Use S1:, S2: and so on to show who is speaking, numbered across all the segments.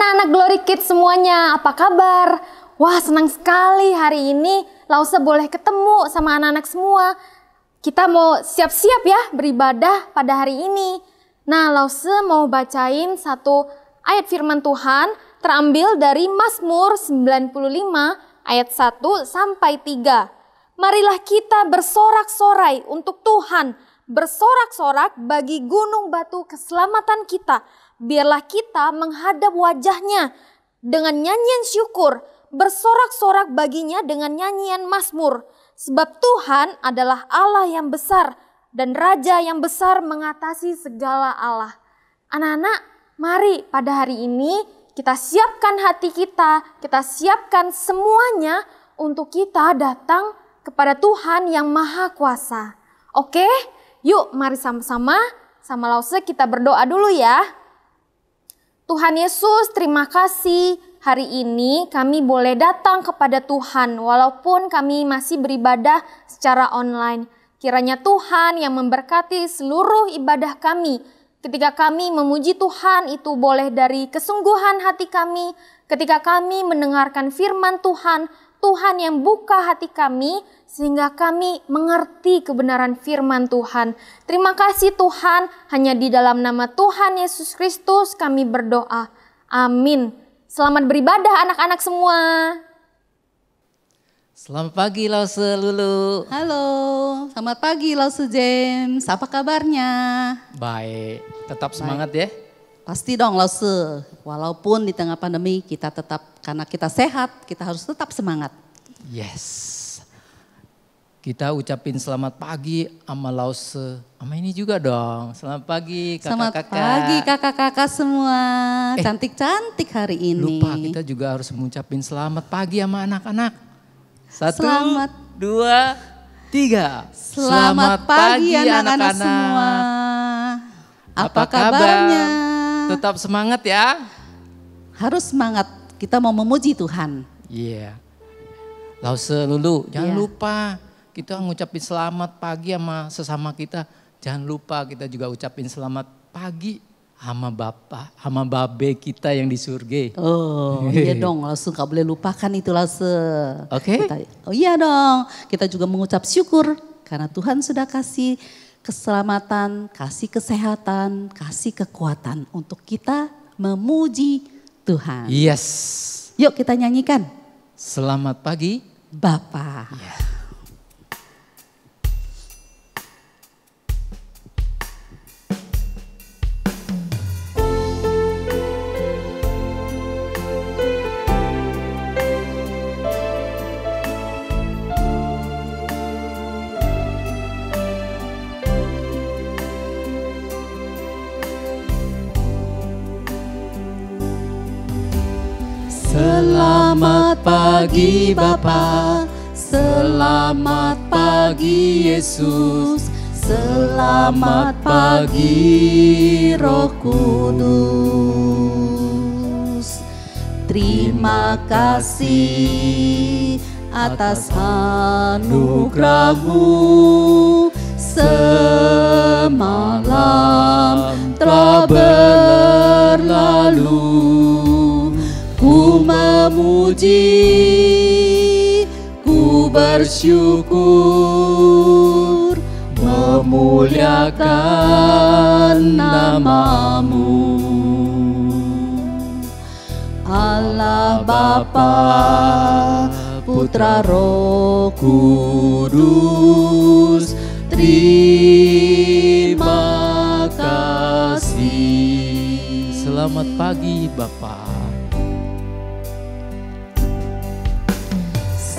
S1: anak-anak Glory Kids semuanya, apa kabar? Wah, senang sekali hari ini Lause boleh ketemu sama anak-anak semua. Kita mau siap-siap ya beribadah pada hari ini. Nah, Lause mau bacain satu ayat firman Tuhan terambil dari Mazmur 95 ayat 1 sampai 3. Marilah kita bersorak-sorai untuk Tuhan, bersorak-sorak bagi gunung batu keselamatan kita. Biarlah kita menghadap wajahnya dengan nyanyian syukur, bersorak-sorak baginya dengan nyanyian mazmur. Sebab Tuhan adalah Allah yang besar dan Raja yang besar mengatasi segala Allah. Anak-anak, mari pada hari ini kita siapkan hati kita siapkan semuanya untuk kita datang kepada Tuhan yang Maha Kuasa. Oke, yuk mari sama-sama sama Lause kita berdoa dulu ya. Tuhan Yesus, terima kasih hari ini kami boleh datang kepada Tuhan walaupun kami masih beribadah secara online. Kiranya Tuhan yang memberkati seluruh ibadah kami. Ketika kami memuji Tuhan itu boleh dari kesungguhan hati kami. Ketika kami mendengarkan firman Tuhan, Tuhan yang buka hati kami sehingga kami mengerti kebenaran firman Tuhan. Terima kasih Tuhan, hanya di dalam nama Tuhan Yesus Kristus kami berdoa. Amin. Selamat beribadah anak-anak semua.
S2: Selamat pagi Lause Lulu.
S3: Halo, selamat pagi Lause James. Apa kabarnya?
S2: Baik, tetap semangat ya.
S3: Pasti dong Lause, walaupun di tengah pandemi kita tetap, karena kita sehat, kita harus tetap semangat.
S2: Yes. Kita ucapin selamat pagi sama Lause, sama ini juga dong. Selamat pagi kakak-kakak.
S3: Selamat pagi kakak-kakak semua, cantik-cantik hari ini.
S2: Lupa kita juga harus mengucapin selamat pagi sama anak-anak. 1,
S3: Selamat
S2: 2, 3.
S3: Selamat pagi anak-anak semua. Apa kabarnya?
S2: Tetap semangat ya.
S3: Harus semangat, kita mau memuji Tuhan.
S2: Iya. Lause Lulu, jangan lupa kita ngucapin selamat pagi sama sesama kita. Jangan lupa kita juga ucapin selamat pagi sama Bapak, sama Babe kita yang di surga.
S3: Oh iya dong, langsung gak boleh lupakan itu Lause.
S2: Oke.
S3: Oh iya dong, kita juga mengucap syukur karena Tuhan sudah kasih keselamatan, kasih kesehatan, kasih kekuatan untuk kita memuji Tuhan.
S2: Yes.
S3: Yuk kita nyanyikan.
S2: Selamat pagi
S3: Bapa.
S2: Yeah.
S3: Selamat pagi Bapa, selamat pagi Yesus, selamat pagi Roh Kudus. Terima kasih atas anugerah-Mu, semalam telah berlalu. Ku memuji, ku bersyukur, memuliakan nama-Mu. Allah Bapa, Putra Roh Kudus, terima kasih.
S2: Selamat pagi Bapak.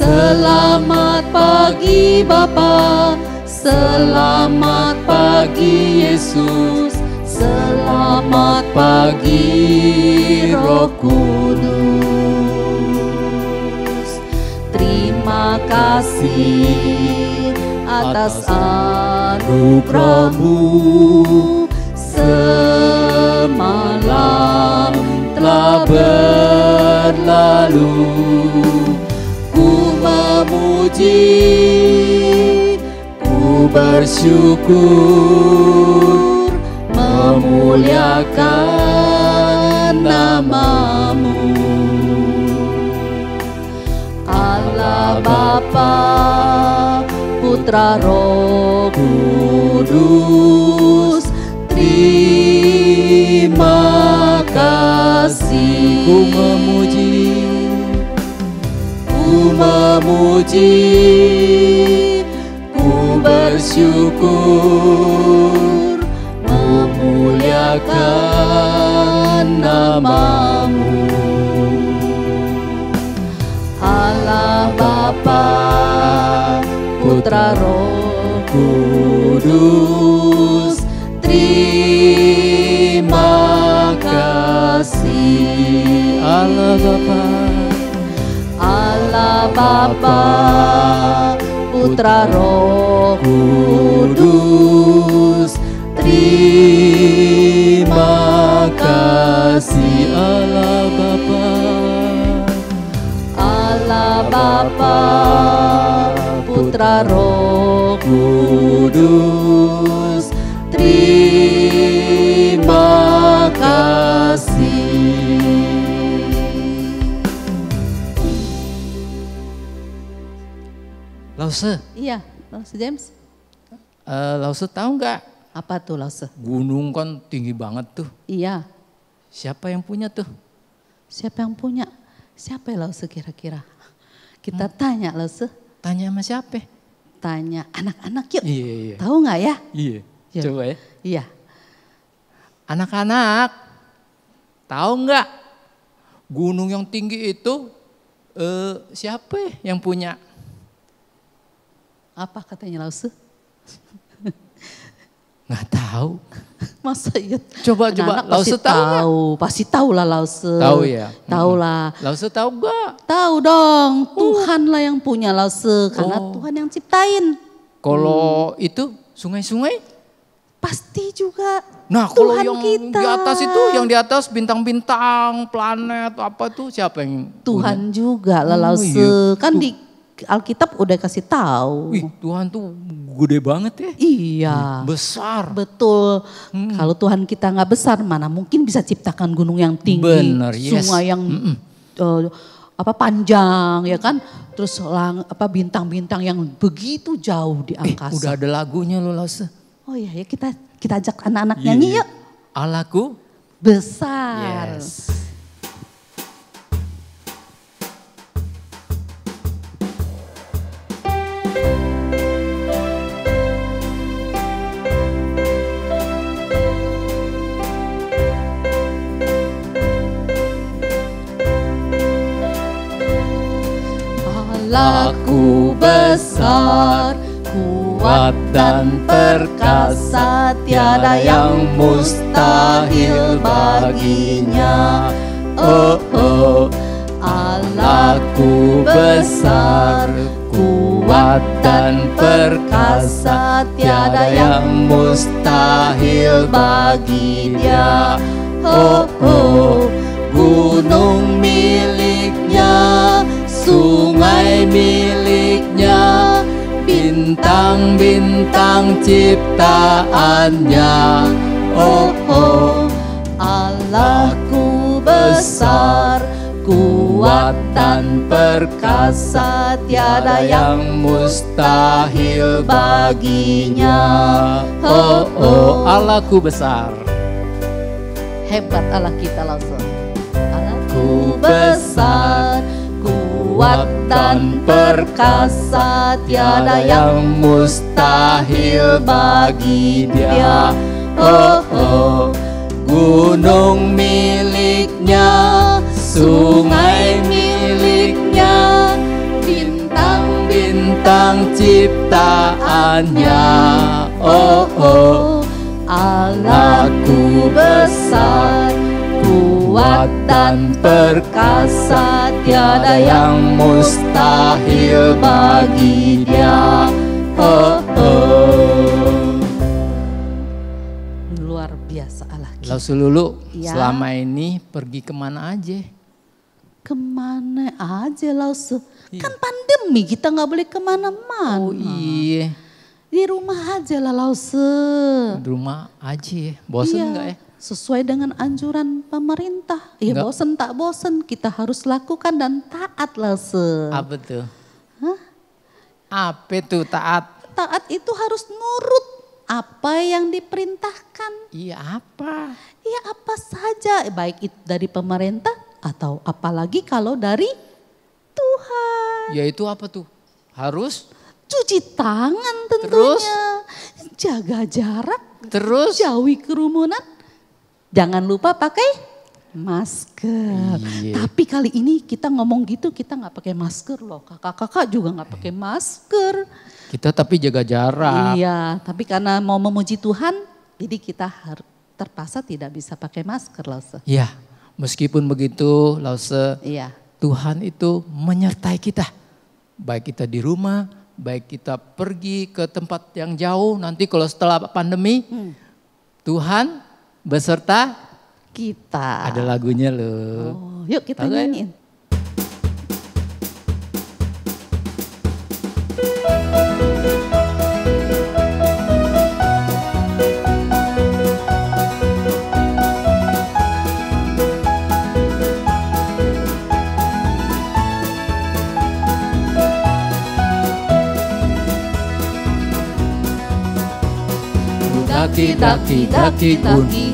S3: Selamat pagi Bapa, selamat pagi Yesus, selamat pagi Roh Kudus. Terima kasih atas anugerah-Mu, semalam telah berlalu. Memuji, ku bersyukur, memuliakan nama namamu. Allah Bapa, Putra, Roh Kudus, terima kasih. Ku memuji, ku bersyukur, memuliakan namamu. Allah Bapa, Putra, Roh Kudus, terima kasih. Allah Bapa, Putra, Roh Kudus, terima kasih. Allah Bapa, Putra, Roh Kudus, terima kasih.
S2: Lause,
S3: Iya, Lause James.
S2: Lause tahu nggak?
S3: Apa tuh Lause?
S2: Gunung kan tinggi banget tuh.
S3: Iya,
S2: Siapa yang punya tuh?
S3: siapa yang punya? Siapa ya Lause kira-kira? Kita tanya Lause,
S2: Tanya sama siapa?
S3: tanya anak-anak yuk.
S2: Iya.
S3: Tahu nggak ya?
S2: Iya.
S3: Yuk.
S2: Coba ya.
S3: Iya.
S2: Anak-anak, tahu nggak gunung yang tinggi itu siapa yang punya?
S3: Apa katanya Lause?
S2: Nggak tahu.
S3: Masa iya?
S2: Coba
S3: Anak-anak
S2: Lause
S3: pasti
S2: tahu nggak?
S3: Pasti tahu lah Lause.
S2: Tahu ya?
S3: Tahu lah.
S2: Lause tahu nggak?
S3: Tahu dong, Tuhan lah yang punya Lause. Karena
S2: Oh.
S3: Tuhan yang ciptain.
S2: Kalau itu sungai-sungai?
S3: Pasti juga
S2: Nah kalau
S3: Tuhan
S2: yang
S3: kita.
S2: di atas itu, yang di atas bintang-bintang, planet apa tuh siapa yang
S3: Tuhan juga lah
S2: Oh,
S3: Lause.
S2: iya.
S3: Kan di Alkitab udah kasih tahu.
S2: Wih, Tuhan tuh gede banget ya.
S3: Iya.
S2: Besar.
S3: Betul. Kalau Tuhan kita nggak besar, mana mungkin bisa ciptakan gunung yang tinggi,
S2: Bener, yes.
S3: sungai yang panjang, ya kan? Terus bintang-bintang yang begitu jauh di angkasa.
S2: Udah ada lagunya loh Lause.
S3: Oh iya ya, kita ajak anak-anak nyanyi yuk.
S2: Allahku
S3: Besar.
S2: yes.
S3: Allahku besar, kuat dan perkasa, tiada yang mustahil baginya. Oh, oh, Allahku besar, kuat dan perkasa, tiada yang mustahil bagi Dia. Oh, oh, gunung miliknya, sungai miliknya, bintang-bintang ciptaannya. Oh, oh, Allahku besar, kuat dan perkasa, tiada yang mustahil baginya.
S2: Oh, oh, Allahku besar.
S3: Hebat Allah kita langsung. Allahku besar, kuat dan perkasa, tiada yang mustahil bagi Dia. Oh, oh, gunung miliknya, sungai miliknya, bintang-bintang ciptaannya. Oh, oh, Allahku besar, kuat dan perkasa, tiada yang mustahil bagi Dia. Oh, oh. Luar biasa Allah kita.
S2: Lalu Lulu,
S3: Ya.
S2: selama ini pergi kemana aja?
S3: Kemana aja Lause? Kan pandemi kita nggak boleh kemana-mana.
S2: Oh iya,
S3: Di rumah aja lah Lause.
S2: di rumah aja ya. Bosen
S3: Iya.
S2: nggak ya?
S3: sesuai dengan anjuran pemerintah. Ya
S2: Enggak.
S3: bosen tak bosen, kita harus lakukan dan taat Lause.
S2: Apa tuh?
S3: Hah?
S2: Apa tuh taat?
S3: Taat itu harus nurut apa yang diperintahkan.
S2: Iya apa?
S3: Ya apa saja, baik itu dari pemerintah atau apalagi kalau dari Tuhan.
S2: Ya itu apa tuh? Harus?
S3: Cuci tangan tentunya.
S2: Terus?
S3: Jaga jarak.
S2: Terus?
S3: Jauhi kerumunan. Jangan lupa pakai masker.
S2: Iya.
S3: Tapi kali ini kita ngomong gitu kita nggak pakai masker loh. Kakak-kakak juga nggak pakai masker.
S2: Kita tapi jaga jarak.
S3: Iya, tapi karena mau memuji Tuhan, jadi kita terpaksa tidak bisa pakai masker loh.
S2: Ya, meskipun begitu Lause,
S3: Iya.
S2: Tuhan itu menyertai kita. Baik kita di rumah, baik kita pergi ke tempat yang jauh. Nanti kalau setelah pandemi, Tuhan beserta
S3: Kita.
S2: ada lagunya loh.
S3: Oh, yuk kita
S2: Tahu nggak?
S3: nyanyiin.
S2: Daki, daki, daki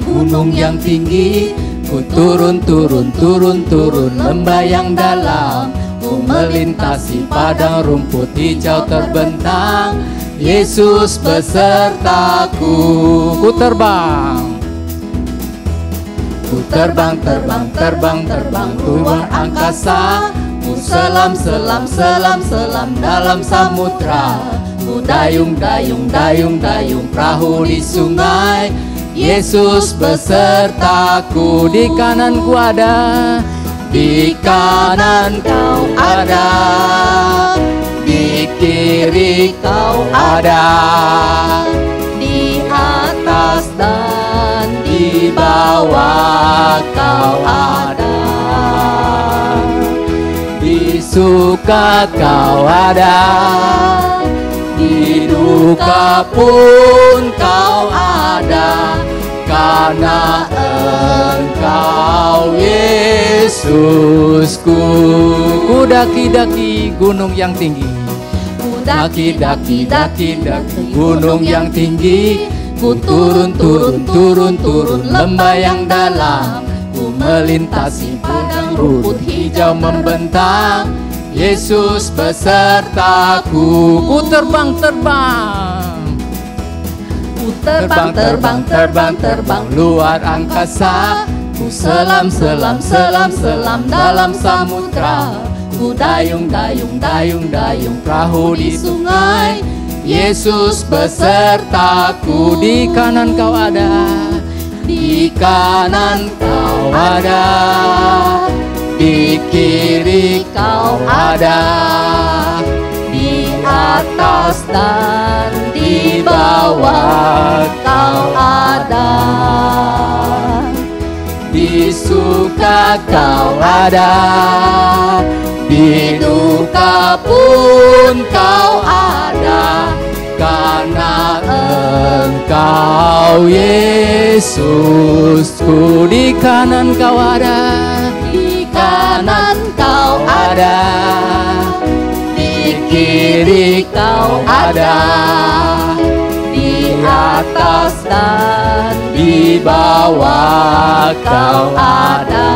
S2: gunung yang tinggi. Ku turun, turun, turun, turun lembah yang dalam. Ku melintasi padang rumput hijau terbentang. Yesus besertaku. Ku terbang. Ku terbang, terbang, terbang, terbang luar angkasa. Ku selam, selam, selam, selam dalam samudra. Ku dayung, dayung, dayung, dayung perahu di sungai. Yesus besertaku. Di kananku ada, di kanan kau ada, di kiri kau ada, di atas dan di bawah kau ada, di suka kau ada, di duka pun kau ada, karena Engkau Yesusku. Ku daki-daki gunung yang tinggi, ku daki-daki, daki-daki gunung yang tinggi. Ku turun, turun, turun, turun lembah yang dalam. Ku melintasi padang rumput hijau membentang. Yesus besertaku. Ku terbang, terbang. Ku terbang, terbang, terbang, terbang luar angkasa. Ku selam, selam, selam, selam dalam samudra. Ku dayung, dayung, dayung, dayung perahu di sungai. Yesus besertaku. Di kanan kau ada, di kanan kau ada, di kiri kau ada, di atas dan di bawah kau ada, di suka kau ada, di duka pun kau ada, karena Engkau Yesusku. Di kanan kau ada, di kanan kau ada, di kiri kau ada, di atas dan di bawah kau ada,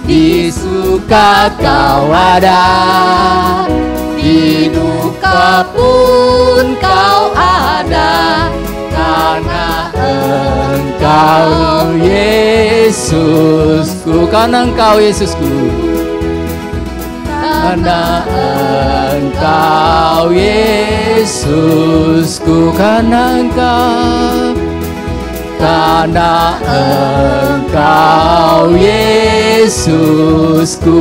S2: di suka kau ada, di duka pun kau ada, karena Engkau Yesusku. Karena Engkau Yesusku. Karena Engkau Yesusku. Karena Engkau Yesusku.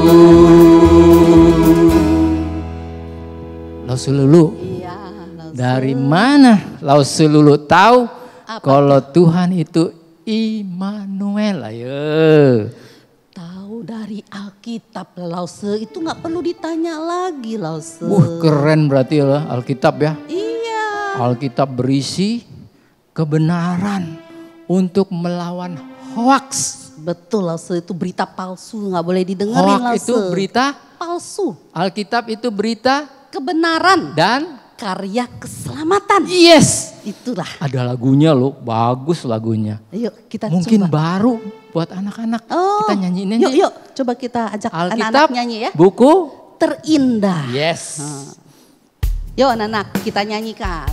S2: Lause Lulu,
S3: Iya, Lause.
S2: dari mana Lause Lulu tahu
S3: Apa?
S2: kalau Tuhan itu Immanuel? Ayo.
S3: Tahu dari Alkitab Lause, itu nggak perlu ditanya lagi Lause.
S2: Keren berarti ya Alkitab ya.
S3: Iya.
S2: Alkitab berisi kebenaran. untuk melawan hoax.
S3: Betul, Lause, itu berita palsu, nggak boleh didengerin,
S2: Hoax
S3: Lause.
S2: itu berita
S3: palsu.
S2: Alkitab itu berita
S3: Kebenaran
S2: dan
S3: karya keselamatan.
S2: yes.
S3: Itulah.
S2: Ada lagunya loh, bagus lagunya.
S3: Ayo kita
S2: Mungkin
S3: coba.
S2: baru buat anak-anak.
S3: Oh,
S2: Kita nyanyiin aja.
S3: Yuk, coba kita ajak
S2: Alkitab,
S3: anak-anak nyanyi ya.
S2: buku
S3: Terindah.
S2: yes.
S3: Yuk anak-anak, kita nyanyikan.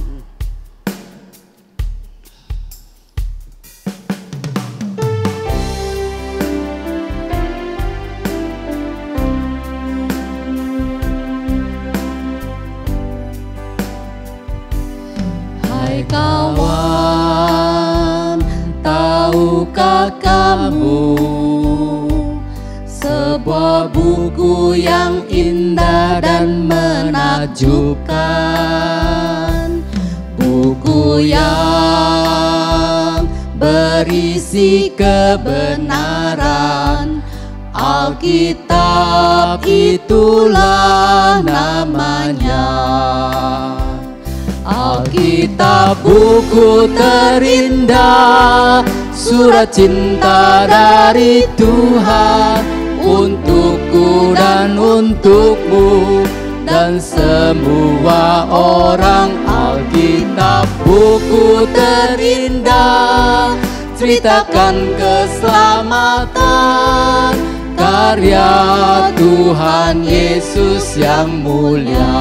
S2: Hai kawan, tahukah kamu sebuah buku yang indah dan menakjubkan, buku yang berisi kebenaran. Alkitab itulah namanya. Alkitab buku terindah, surat cinta dari Tuhan untukku dan untukmu dan semua orang. Alkitab buku terindah, ceritakan keselamatan, karya Tuhan Yesus yang mulia.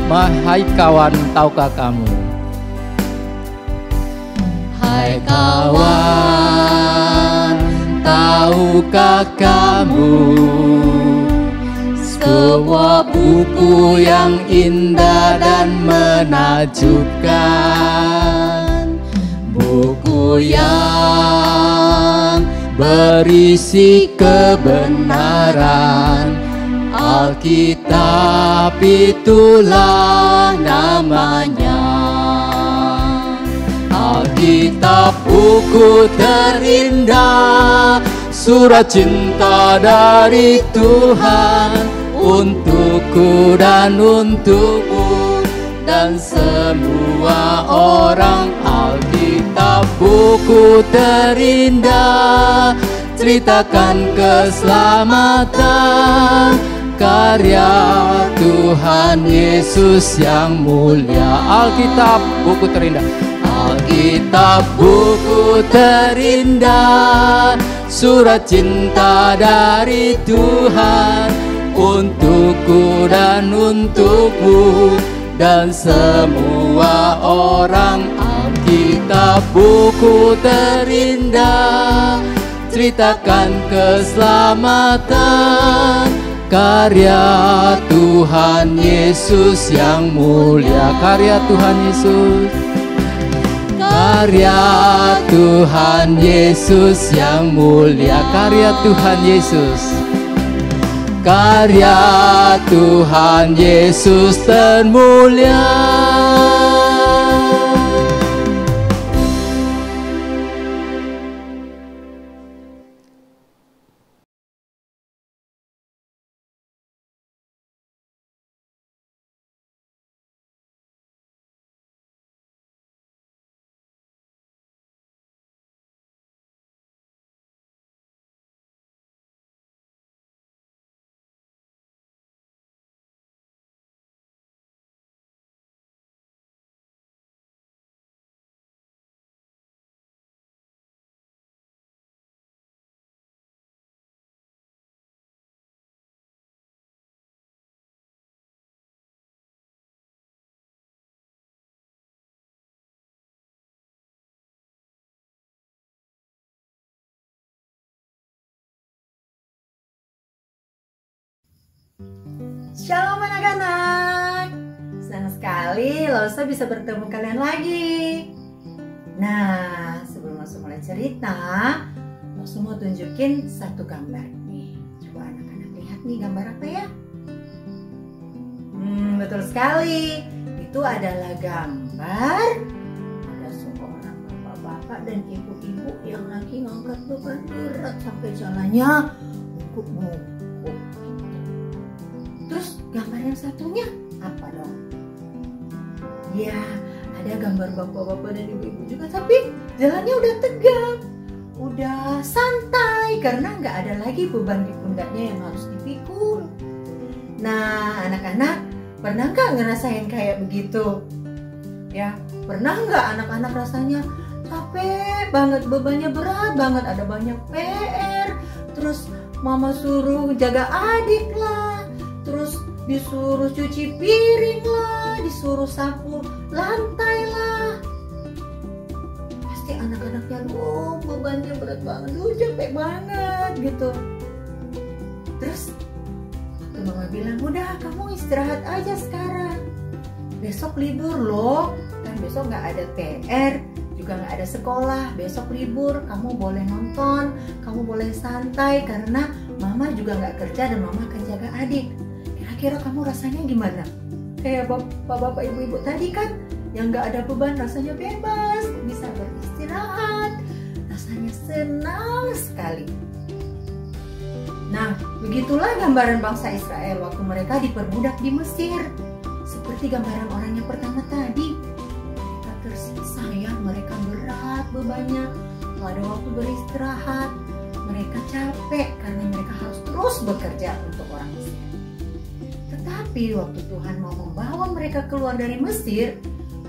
S2: Hai kawan, tahukah kamu? Hai kawan, tahukah kamu sebuah buku yang indah dan menakjubkan, buku yang berisi kebenaran. Alkitab itulah namanya. Alkitab buku terindah, surat cinta dari Tuhan untukku dan untukmu dan semua orang. Alkitab buku terindah, ceritakan keselamatan, karya Tuhan Yesus yang mulia. Alkitab buku terindah. Alkitab buku terindah, surat cinta dari Tuhan untukku dan untukmu dan semua orang. Alkitab buku terindah, ceritakan keselamatan, karya Tuhan Yesus yang mulia. Karya Tuhan Yesus, karya Tuhan Yesus yang mulia. Karya Tuhan Yesus, karya Tuhan Yesus termulia.
S4: Shalom anak-anak, senang sekali Lause bisa bertemu kalian lagi. Nah, sebelum langsung mulai cerita, Lause mau tunjukin satu gambar nih. Coba anak-anak lihat nih gambar apa ya? Betul sekali, itu adalah gambar ada seorang bapak-bapak dan ibu-ibu yang lagi ngangkat beban berat sampai jalannya mungkuk-mungkuk. Terus gambar yang satunya apa dong? Ya, ada ada gambar bapak-bapak dan ibu-ibu juga, tapi jalannya udah tegap, udah santai karena nggak ada lagi beban di pundaknya yang harus dipikul. Nah, anak-anak pernah nggak ngerasain kayak begitu? Ya, pernah nggak anak-anak rasanya capek banget, bebannya berat banget, ada banyak PR, terus mama suruh jaga adik lah, terus disuruh cuci piring lah, disuruh sapu lantai lah. Pasti anak-anaknya, bebannya berat banget, capek banget gitu. Terus waktu mama bilang, udah kamu istirahat aja sekarang, besok libur loh, kan besok nggak ada PR, juga nggak ada sekolah, besok libur, kamu boleh nonton, kamu boleh santai karena mama juga nggak kerja dan mama akan jaga adik. Kira-kira kamu rasanya gimana? Kayak bapak-bapak ibu-ibu tadi kan, yang nggak ada beban, rasanya bebas, bisa beristirahat, rasanya senang sekali. Nah, begitulah gambaran bangsa Israel waktu mereka diperbudak di Mesir. Seperti gambaran orang yang pertama tadi, mereka tersiksa ya, mereka berat bebannya, nggak ada waktu beristirahat, mereka capek karena mereka harus terus bekerja untuk orang Mesir. Tetapi waktu Tuhan mau membawa mereka keluar dari Mesir,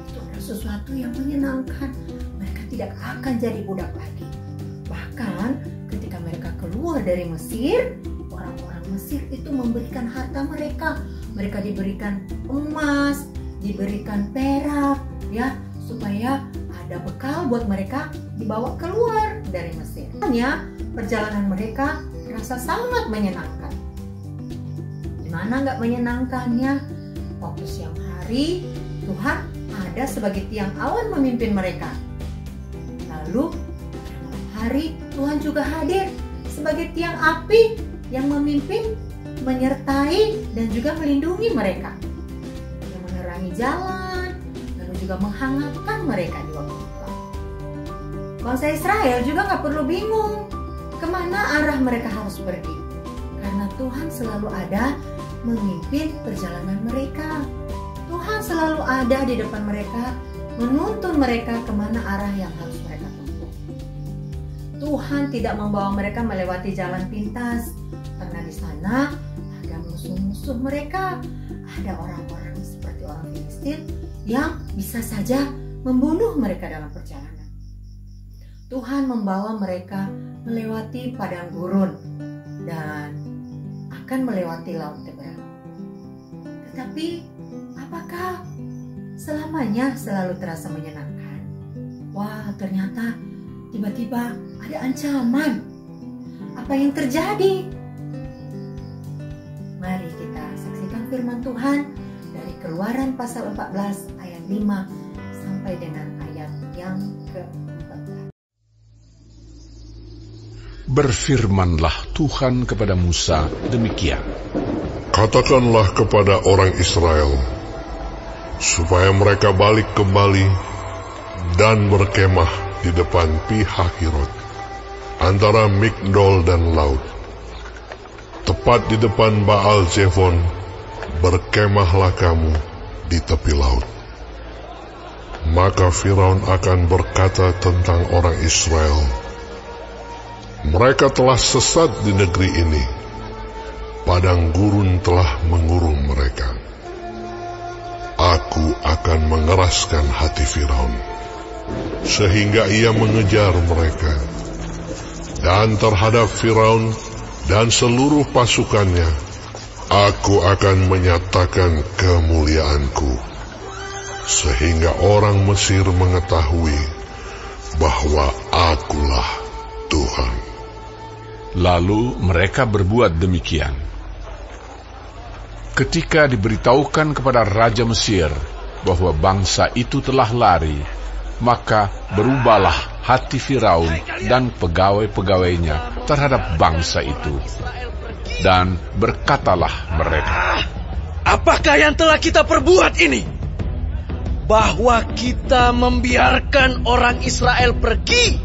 S4: itu ada sesuatu yang menyenangkan. Mereka tidak akan jadi budak lagi. Bahkan ketika mereka keluar dari Mesir, orang-orang Mesir itu memberikan harta mereka. Mereka diberikan emas, diberikan perak, ya, supaya ada bekal buat mereka dibawa keluar dari Mesir. Hanya perjalanan mereka terasa sangat menyenangkan. Dimana nggak menyenangkannya? Waktu siang hari Tuhan ada sebagai tiang awan memimpin mereka. Lalu malam hari Tuhan juga hadir sebagai tiang api yang memimpin, menyertai dan juga melindungi mereka, yang menerangi jalan, lalu juga menghangatkan mereka di waktu gelap. Bangsa Israel juga nggak perlu bingung kemana arah mereka harus pergi, karena Tuhan selalu ada memimpin perjalanan mereka. Tuhan selalu ada di depan mereka, menuntun mereka kemana arah yang harus mereka tempuh. Tuhan tidak membawa mereka melewati jalan pintas, karena di sana ada musuh-musuh mereka, ada orang-orang seperti orang Filistin yang bisa saja membunuh mereka dalam perjalanan. Tuhan membawa mereka melewati padang gurun dan akan melewati laut Teberau. Tetapi apakah selamanya selalu terasa menyenangkan? Wah, ternyata tiba-tiba ada ancaman. Apa yang terjadi? Mari kita saksikan firman Tuhan dari Keluaran pasal 14 ayat 5 sampai dengan ayat yang ke-14.
S5: Berfirmanlah Tuhan kepada Musa demikian.
S6: Katakanlah kepada orang Israel, supaya mereka balik kembali dan berkemah di depan Pi-Hahirot, antara Migdol dan laut. Tepat di depan Baal Zephon, berkemahlah kamu di tepi laut. Maka Firaun akan berkata tentang orang Israel, mereka telah sesat di negeri ini, padang gurun telah mengurung mereka. Aku akan mengeraskan hati Firaun, sehingga ia mengejar mereka. Dan terhadap Firaun dan seluruh pasukannya, aku akan menyatakan kemuliaanku, sehingga orang Mesir mengetahui bahwa akulah Tuhan.
S5: Lalu mereka berbuat demikian. Ketika diberitahukan kepada Raja Mesir bahwa bangsa itu telah lari, maka berubahlah hati Firaun dan pegawai-pegawainya terhadap bangsa itu. Dan berkatalah mereka,
S7: apakah yang telah kita perbuat ini? Bahwa kita membiarkan orang Israel pergi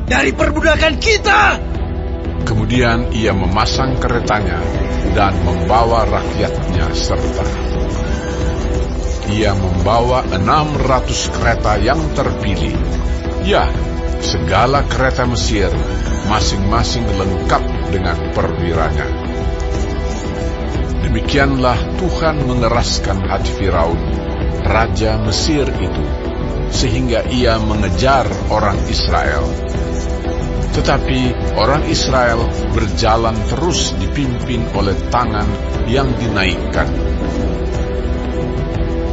S7: dari perbudakan kita.
S5: Kemudian ia memasang keretanya dan membawa rakyatnya serta. ia membawa 600 kereta yang terpilih. Ya, segala kereta Mesir, masing-masing lengkap dengan perwiranya. Demikianlah Tuhan mengeraskan hati Firaun, raja Mesir itu, sehingga ia mengejar orang Israel. Tetapi orang Israel berjalan terus dipimpin oleh tangan yang dinaikkan.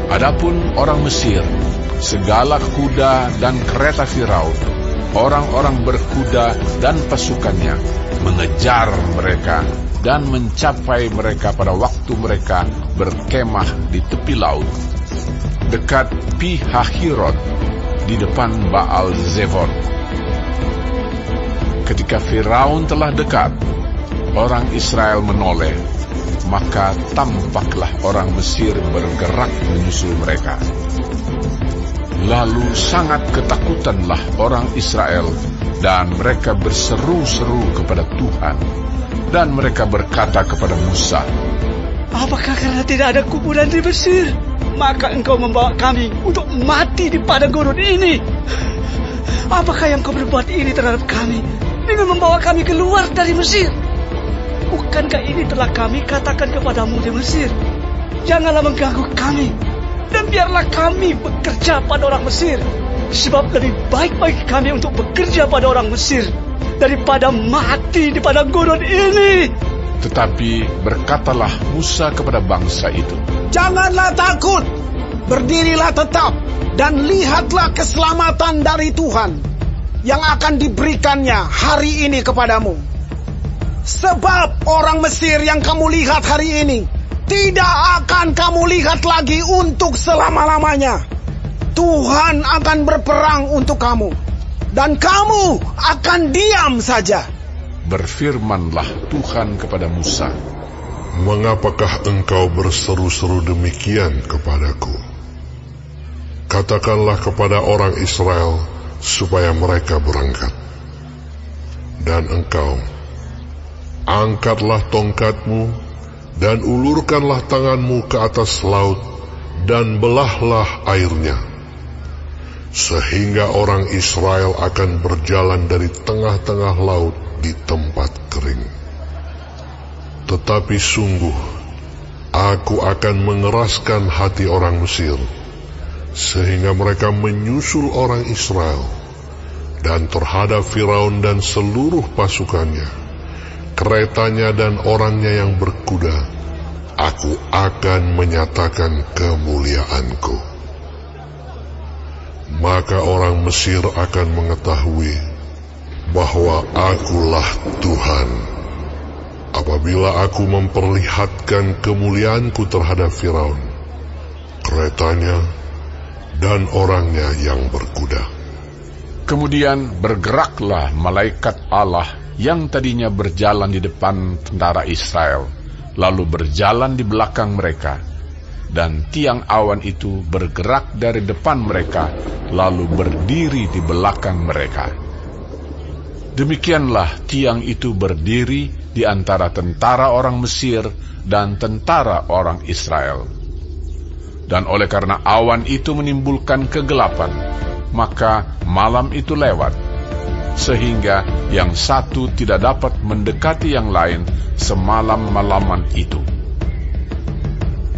S5: Adapun orang Mesir, segala kuda dan kereta Firaun, orang-orang berkuda dan pasukannya, mengejar mereka dan mencapai mereka pada waktu mereka berkemah di tepi laut, dekat Pi-hahirot, di depan Baal Zefon. Ketika Firaun telah dekat, orang Israel menoleh, maka tampaklah orang Mesir bergerak menyusul mereka. Lalu sangat ketakutanlah orang Israel, dan mereka berseru-seru kepada Tuhan, dan mereka berkata kepada Musa,
S7: "Apakah karena tidak ada kuburan di Mesir, maka engkau membawa kami untuk mati di padang gurun ini? Apakah yang kau berbuat ini terhadap kami dengan membawa kami keluar dari Mesir? Bukankah ini telah kami katakan kepadamu di Mesir? Janganlah mengganggu kami, dan biarlah kami bekerja pada orang Mesir, sebab lebih baik bagi kami untuk bekerja pada orang Mesir daripada mati di padang gurun ini."
S5: Tetapi berkatalah Musa kepada bangsa itu,
S8: "Janganlah takut, berdirilah tetap, dan lihatlah keselamatan dari Tuhan yang akan diberikannya hari ini kepadamu. Sebab orang Mesir yang kamu lihat hari ini tidak akan kamu lihat lagi untuk selama-lamanya. Tuhan akan berperang untuk kamu, dan kamu akan diam saja."
S5: Berfirmanlah Tuhan kepada Musa,
S6: "Mengapakah engkau berseru-seru demikian kepadaku? Katakanlah kepada orang Israel supaya mereka berangkat. Dan engkau, angkatlah tongkatmu dan ulurkanlah tanganmu ke atas laut dan belahlah airnya, sehingga orang Israel akan berjalan dari tengah-tengah laut di tempat kering. Tetapi sungguh, aku akan mengeraskan hati orang Mesir, sehingga mereka menyusul orang Israel, dan terhadap Firaun dan seluruh pasukannya, keretanya dan orangnya yang berkuda, aku akan menyatakan kemuliaanku. Maka orang Mesir akan mengetahui bahwa akulah Tuhan, apabila aku memperlihatkan kemuliaanku terhadap Firaun, keretanya, dan orangnya yang berkuda."
S5: Kemudian bergeraklah malaikat Allah yang tadinya berjalan di depan tentara Israel, lalu berjalan di belakang mereka, dan tiang awan itu bergerak dari depan mereka, lalu berdiri di belakang mereka. Demikianlah tiang itu berdiri di antara tentara orang Mesir dan tentara orang Israel. Dan oleh karena awan itu menimbulkan kegelapan, maka malam itu lewat, sehingga yang satu tidak dapat mendekati yang lain semalam-malaman itu.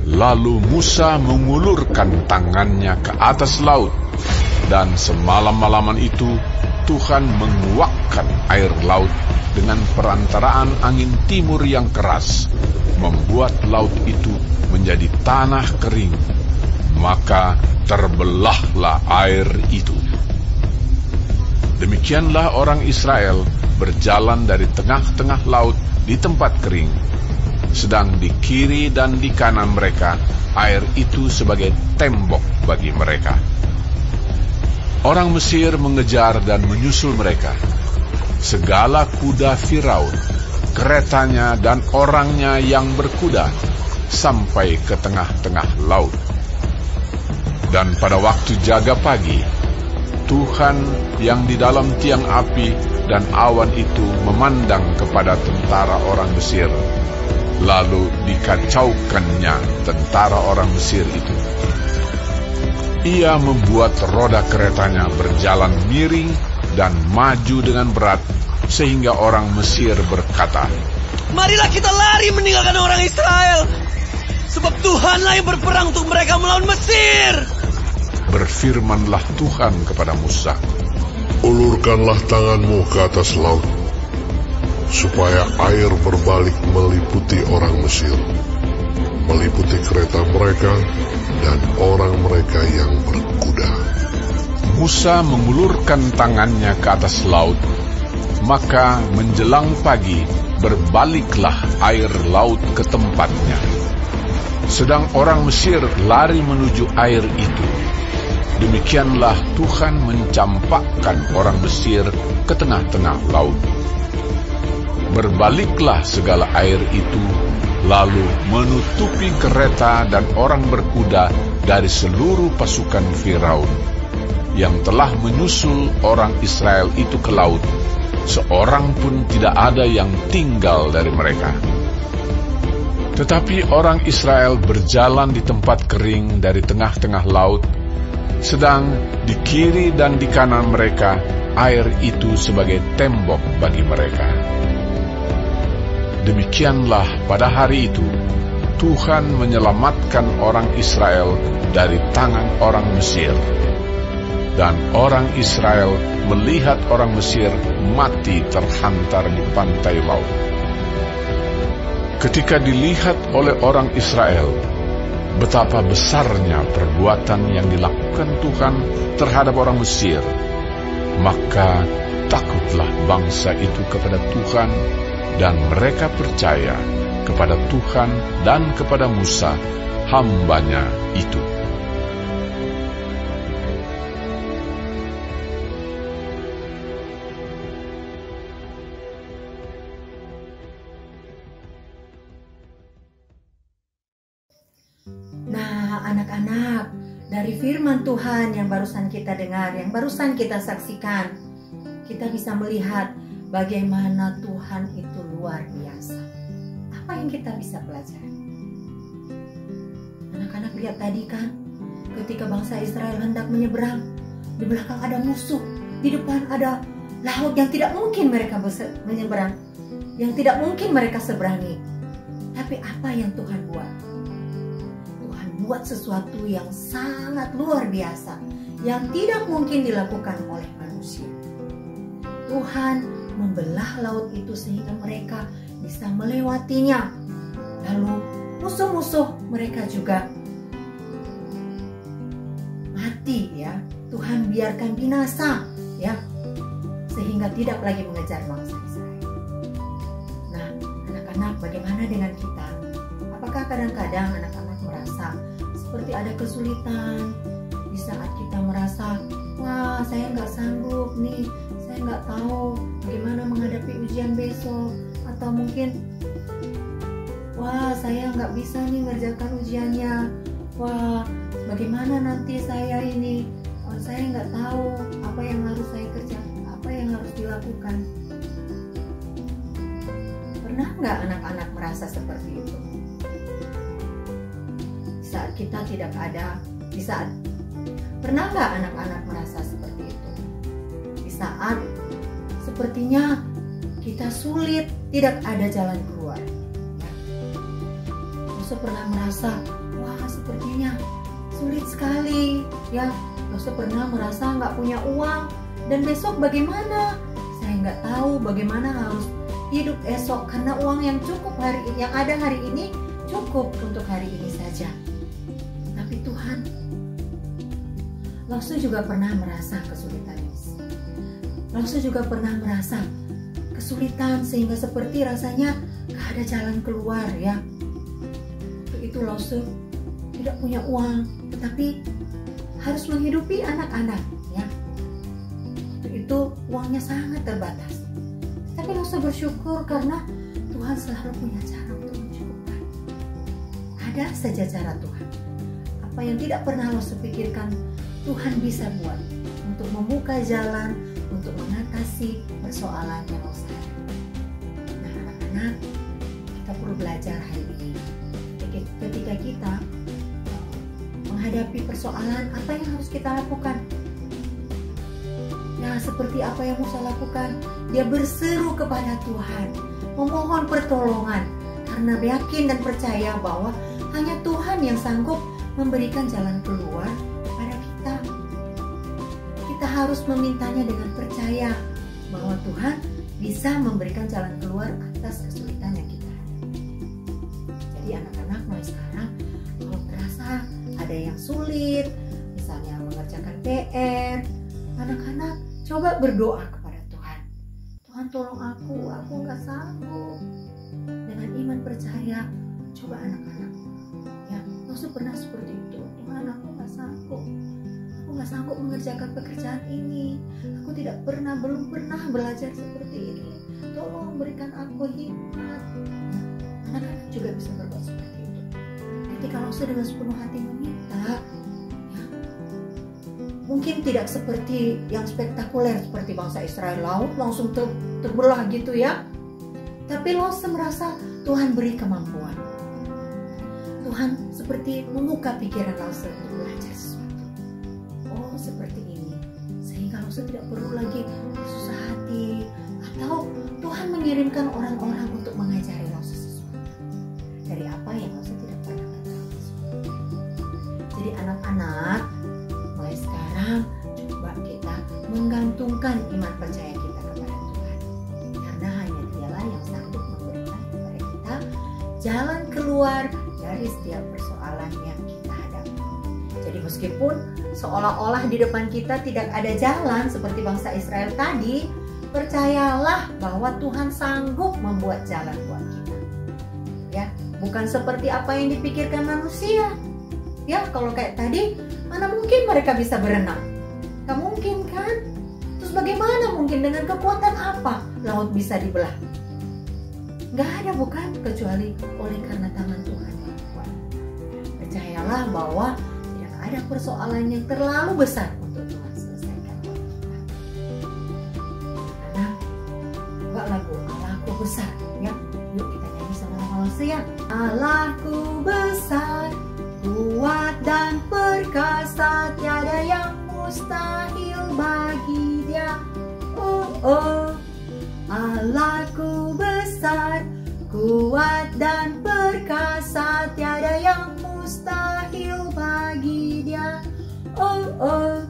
S5: Lalu Musa mengulurkan tangannya ke atas laut, dan semalam-malaman itu Tuhan menguakkan air laut dengan perantaraan angin timur yang keras, membuat laut itu menjadi tanah kering, maka terbelahlah air itu. Demikianlah orang Israel berjalan dari tengah-tengah laut di tempat kering, sedang di kiri dan di kanan mereka air itu sebagai tembok bagi mereka. Orang Mesir mengejar dan menyusul mereka. Segala kuda Firaun, keretanya dan orangnya yang berkuda, sampai ke tengah-tengah laut. Dan pada waktu jaga pagi, Tuhan yang di dalam tiang api dan awan itu memandang kepada tentara orang Mesir, lalu dikacaukannya tentara orang Mesir itu. Ia membuat roda keretanya berjalan miring dan maju dengan berat, sehingga orang Mesir berkata,
S7: Marilah kita lari meninggalkan orang Israel, sebab Tuhanlah yang berperang untuk mereka melawan Mesir.
S5: Berfirmanlah Tuhan kepada Musa,
S6: Ulurkanlah tanganmu ke atas laut, supaya air berbalik meliputi orang Mesir, meliputi kereta mereka dan orang mereka yang berkuda.
S5: Musa mengulurkan tangannya ke atas laut, maka menjelang pagi berbaliklah air laut ke tempatnya. Sedang orang Mesir lari menuju air itu. Demikianlah Tuhan mencampakkan orang Mesir ke tengah-tengah laut. Berbaliklah segala air itu, lalu menutupi kereta dan orang berkuda dari seluruh pasukan Firaun, yang telah menyusul orang Israel itu ke laut. Seorang pun tidak ada yang tinggal dari mereka. Tetapi orang Israel berjalan di tempat kering dari tengah-tengah laut, sedang di kiri dan di kanan mereka air itu sebagai tembok bagi mereka. Demikianlah pada hari itu Tuhan menyelamatkan orang Israel dari tangan orang Mesir. Dan orang Israel melihat orang Mesir mati terhantar di pantai laut. Ketika dilihat oleh orang Israel betapa besarnya perbuatan yang dilakukan Tuhan terhadap orang Mesir, maka takutlah bangsa itu kepada Tuhan, dan mereka percaya kepada Tuhan dan kepada Musa, hambanya itu.
S4: Nah, anak-anak, dari firman Tuhan yang barusan kita dengar, yang barusan kita saksikan, kita bisa melihat bagaimana Tuhan itu luar biasa. Apa yang kita bisa pelajari? Anak-anak lihat tadi kan, ketika bangsa Israel hendak menyeberang, di belakang ada musuh, di depan ada laut yang tidak mungkin mereka menyeberang, yang tidak mungkin mereka seberangi. Tapi apa yang Tuhan buat? Buat sesuatu yang sangat luar biasa, yang tidak mungkin dilakukan oleh manusia. Tuhan membelah laut itu sehingga mereka bisa melewatinya. Lalu musuh-musuh mereka juga mati, ya. Tuhan biarkan binasa, ya, sehingga tidak lagi mengejar bangsa Israel. Nah, anak-anak, bagaimana dengan kita? Apakah kadang-kadang anak-anak merasa seperti ada kesulitan di saat kita merasa, wah, saya nggak sanggup nih, saya nggak tahu bagaimana menghadapi ujian besok, atau mungkin, wah, saya nggak bisa nih mengerjakan ujiannya, wah, bagaimana nanti saya ini, saya nggak tahu apa yang harus saya kerjakan, apa yang harus dilakukan. Pernah nggak anak-anak merasa seperti itu? Saat kita tidak ada, di saat pernah nggak anak-anak merasa seperti itu? Di saat sepertinya kita sulit, tidak ada jalan keluar. Yosef pernah merasa, wah, sepertinya sulit sekali, ya. Yosef pernah merasa nggak punya uang, dan besok bagaimana? Saya nggak tahu bagaimana harus hidup esok, karena uang yang cukup yang ada hari ini cukup untuk hari ini saja. Tapi Tuhan, Yosef juga pernah merasa kesulitan. Yosef juga pernah merasa kesulitan sehingga seperti rasanya gak ada jalan keluar, ya. Itu Yosef tidak punya uang, tetapi harus menghidupi anak-anak, ya. Itu uangnya sangat terbatas. Tapi Yosef bersyukur karena Tuhan selalu punya cara untuk mencukupkan. Ada saja cara Tuhan. Apa yang tidak pernah Yosef pikirkan, Tuhan bisa buat untuk membuka jalan, untuk mengatasi persoalan yang Yosef hadapi. Nah, anak-anak, kita perlu belajar hari ini. Ketika kita menghadapi persoalan, apa yang harus kita lakukan? Nah, seperti apa yang Musa lakukan? Dia berseru kepada Tuhan, memohon pertolongan, karena yakin dan percaya bahwa hanya Tuhan yang sanggup memberikan jalan keluar kepada kita. Kita harus memintanya dengan percaya bahwa Tuhan bisa memberikan jalan keluar atas kesulitan yang kita hadapi. Jadi anak-anak mulai sekarang, kalau terasa ada yang sulit, misalnya mengerjakan PR, anak-anak coba berdoa kepada Tuhan. Tuhan tolong aku nggak sanggup. Dengan iman percaya, coba anak-anak, ya nggak usah pernah seperti itu. Tuhan, aku nggak sanggup mengerjakan pekerjaan ini. Aku belum pernah belajar seperti ini. Tolong berikan aku hikmat. Anak-anak juga bisa berbuat seperti itu. Ketika kalau dengan sepenuh hati meminta, ya, mungkin tidak seperti yang spektakuler seperti bangsa Israel, laut langsung terbelah gitu ya. Tapi Lose merasa Tuhan beri kemampuan. Tuhan seperti membuka pikiran Lose untuk belajar sesuatu. Oh, seperti ini. Sehingga Lose tidak perlu lagi susah hati. Atau Tuhan mengirimkan orang-orang untuk mengajari Lose sesuatu. Dari apa yang Lose tidak pernah ketahui. Jadi anak-anak, mulai sekarang coba kita menggantungkan iman percaya kita kepada Tuhan. Karena hanya Dialah yang sanggup memberikan kepada kita jalan keluar dari setiap persoalan yang kita hadapi. Jadi meskipun seolah-olah di depan kita tidak ada jalan seperti bangsa Israel tadi, percayalah bahwa Tuhan sanggup membuat jalan buat kita. Ya, bukan seperti apa yang dipikirkan manusia. Ya, kalau kayak tadi, mana mungkin mereka bisa berenang? Gak mungkin kan? Terus bagaimana mungkin dengan kekuatan apa laut bisa dibelah? Gak ada bukan, kecuali oleh karena tangan Tuhan yang kuat. Percayalah bahwa tidak ada persoalan yang terlalu besar untuk Tuhan selesaikan buat kita. Karena buat lagu Allahku besar, ya. Yuk kita nyanyi sama-sama ya. Allahku besar, kuat dan perkasa, tiada yang mustahil bagi Dia. Oh, oh. Allahku besar, kuat dan perkasa, tiada yang mustahil bagi Dia. Oh, oh.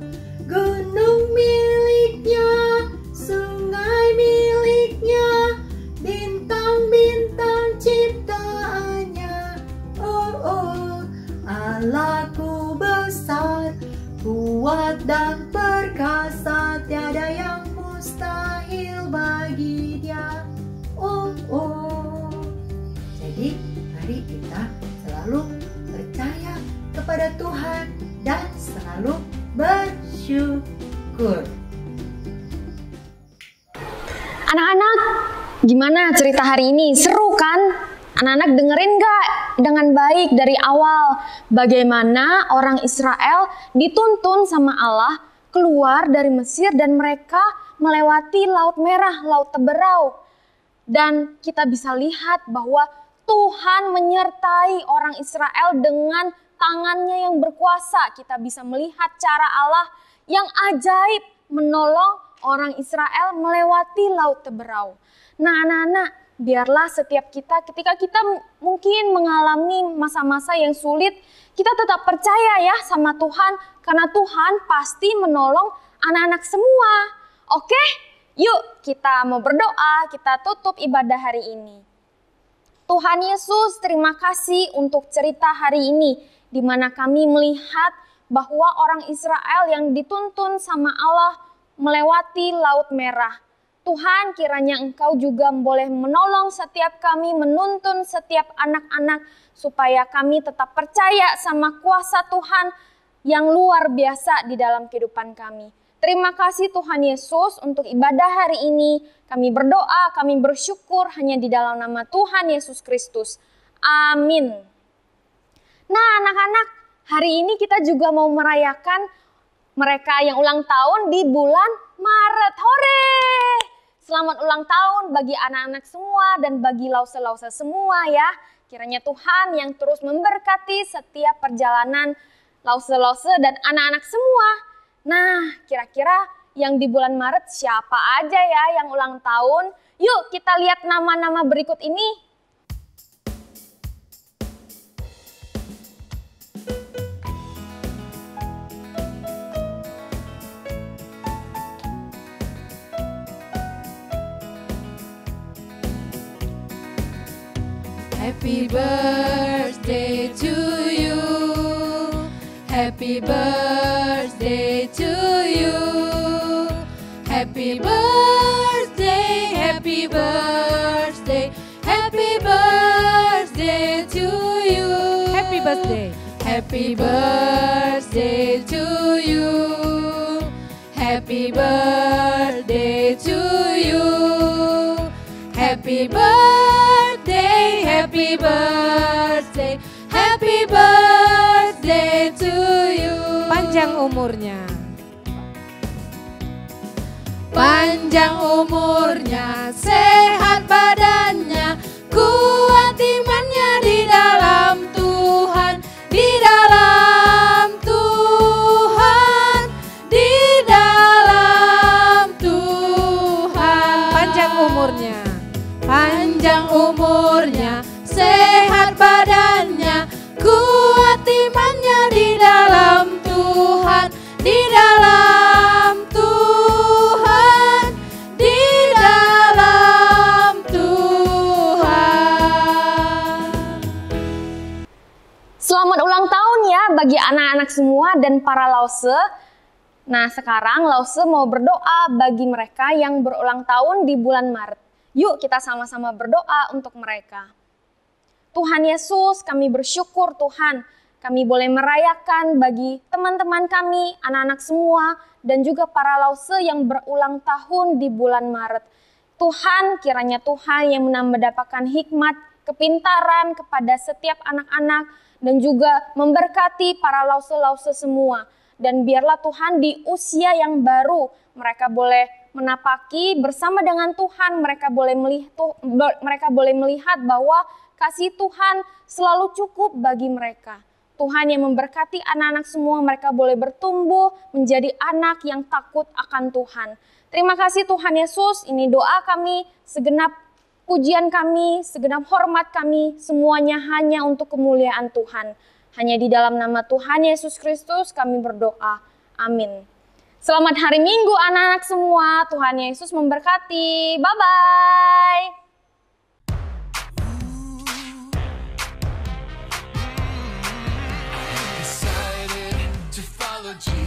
S4: Gunung miliknya, sungai miliknya, bintang-bintang ciptaannya. Oh, oh. Allahku besar, kuat dan perkasa, tiada yang mustahil bagi Dia. Oh, oh. Jadi mari kita selalu percaya kepada Tuhan dan selalu bersyukur.
S1: Anak-anak, gimana cerita hari ini? Seru kan? Anak-anak dengerin gak dengan baik dari awal bagaimana orang Israel dituntun sama Allah keluar dari Mesir dan mereka melewati Laut Merah, Laut Teberau. Dan kita bisa lihat bahwa Tuhan menyertai orang Israel dengan tangannya yang berkuasa. Kita bisa melihat cara Allah yang ajaib menolong orang Israel melewati Laut Teberau. Nah anak-anak, biarlah setiap kita ketika kita mungkin mengalami masa-masa yang sulit, kita tetap percaya ya sama Tuhan. Karena Tuhan pasti menolong anak-anak semua. Oke? Yuk kita mau berdoa, kita tutup ibadah hari ini. Tuhan Yesus, terima kasih untuk cerita hari ini, di mana kami melihat bahwa orang Israel yang dituntun sama Allah melewati Laut Merah. Tuhan, kiranya Engkau juga boleh menolong setiap kami, menuntun setiap anak-anak, supaya kami tetap percaya sama kuasa Tuhan yang luar biasa di dalam kehidupan kami. Terima kasih Tuhan Yesus untuk ibadah hari ini. Kami berdoa, kami bersyukur hanya di dalam nama Tuhan Yesus Kristus. Amin. Nah anak-anak, hari ini kita juga mau merayakan mereka yang ulang tahun di bulan Maret. Hore! Selamat ulang tahun bagi anak-anak semua dan bagi lause-lause semua ya. Kiranya Tuhan yang terus memberkati setiap perjalanan Lause-Lause dan anak-anak semua. Nah, kira-kira yang di bulan Maret siapa aja ya yang ulang tahun? Yuk kita lihat nama-nama berikut ini.
S9: Happy birthday to you. Happy birthday to you. Happy birthday, happy birthday, happy birthday to you. Happy birthday. Happy birthday to you. Happy birthday to you. Happy birthday, happy birthday, happy birthday to you. Panjang umurnya. Panjang umurnya, sehat badannya, kuat imannya di dalam Tuhan, di dalam Tuhan, di dalam Tuhan. Panjang umurnya. Panjang umurnya, sehat badannya, kuat imannya di dalam Tuhan, di dalam Tuhan, di dalam Tuhan.
S1: Selamat ulang tahun ya bagi anak-anak semua dan para Lause. Nah, sekarang Lause mau berdoa bagi mereka yang berulang tahun di bulan Maret. Yuk kita sama-sama berdoa untuk mereka. Tuhan Yesus, kami bersyukur Tuhan, kami boleh merayakan bagi teman-teman kami, anak-anak semua, dan juga para Lause yang berulang tahun di bulan Maret. Tuhan, kiranya Tuhan yang mendapatkan hikmat, kepintaran kepada setiap anak-anak, dan juga memberkati para Lause-Lause semua. Dan biarlah Tuhan di usia yang baru, mereka boleh menapaki bersama dengan Tuhan, mereka boleh melihat bahwa kasih Tuhan selalu cukup bagi mereka. Tuhan yang memberkati anak-anak semua, mereka boleh bertumbuh menjadi anak yang takut akan Tuhan. Terima kasih Tuhan Yesus, ini doa kami, segenap pujian kami, segenap hormat kami, semuanya hanya untuk kemuliaan Tuhan. Hanya di dalam nama Tuhan Yesus Kristus kami berdoa. Amin. Selamat hari Minggu anak-anak semua. Tuhan Yesus memberkati. Bye-bye.
S10: Decided to follow Jesus.